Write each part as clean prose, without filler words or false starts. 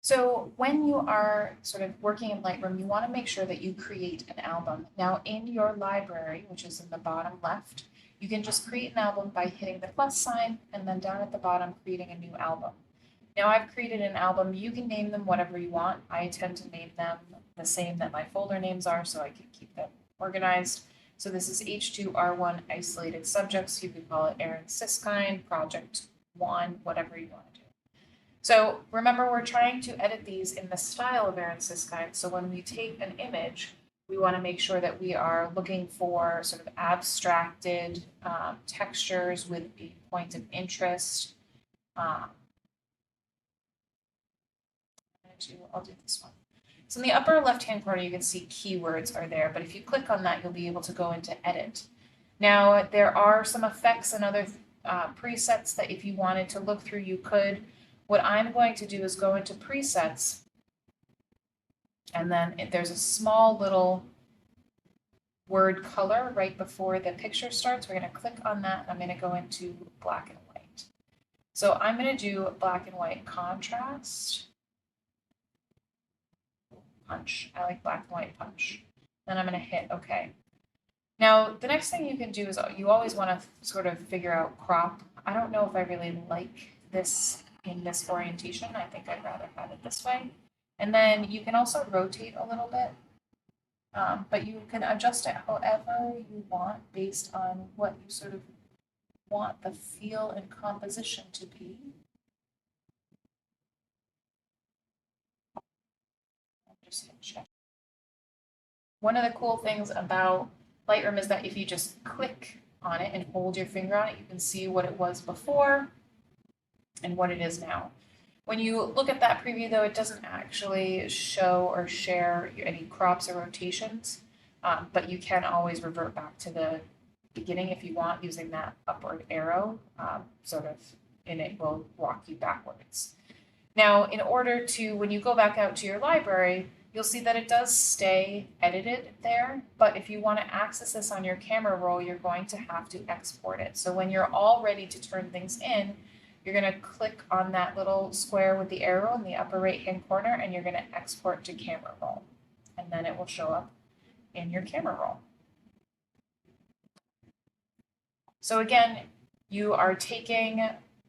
So when you are sort of working in Lightroom, you want to make sure that you create an album. Now in your library, which is in the bottom left, you can just create an album by hitting the plus sign and then down at the bottom creating a new album. Now I've created an album. You can name them whatever you want. I tend to name them the same that my folder names are so I can keep them organized. So this is H2R1 isolated subjects. You could call it Aaron Siskind, Project 1, whatever you want to do. So remember, we're trying to edit these in the style of Aaron Siskind. So when we take an image, we want to make sure that we are looking for sort of abstracted textures with a point of interest. I'll do this one. So in the upper left-hand corner, you can see keywords are there, but if you click on that, you'll be able to go into edit. Now, there are some effects and other presets that if you wanted to look through, you could. What I'm going to do is go into presets, and then there's a small little word color right before the picture starts. We're going to click on that. I'm going to go into black and white. So I'm going to do black and white contrast. Punch. I like black and white punch. Then I'm going to hit OK. Now, the next thing you can do is you always want to sort of figure out crop. I don't know if I really like this in this orientation. I think I'd rather have it this way. And then you can also rotate a little bit, but you can adjust it however you want based on what you sort of want the feel and composition to be. Just hit check. One of the cool things about Lightroom is that if you just click on it and hold your finger on it, you can see what it was before and what it is now. When you look at that preview, though, it doesn't actually show or share any crops or rotations, but you can always revert back to the beginning if you want using that upward arrow, and it will walk you backwards. Now, in order to, when you go back out to your library, you'll see that it does stay edited there, but if you want to access this on your camera roll, you're going to have to export it. So when you're all ready to turn things in, you're going to click on that little square with the arrow in the upper right-hand corner, and you're going to export to camera roll. And then it will show up in your camera roll. So again, you are taking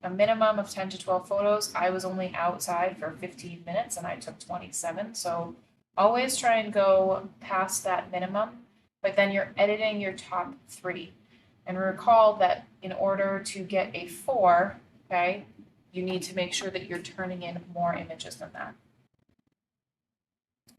a minimum of 10 to 12 photos. I was only outside for 15 minutes and I took 27. So always try and go past that minimum, but then you're editing your top 3. And recall that in order to get a 4, okay, you need to make sure that you're turning in more images than that.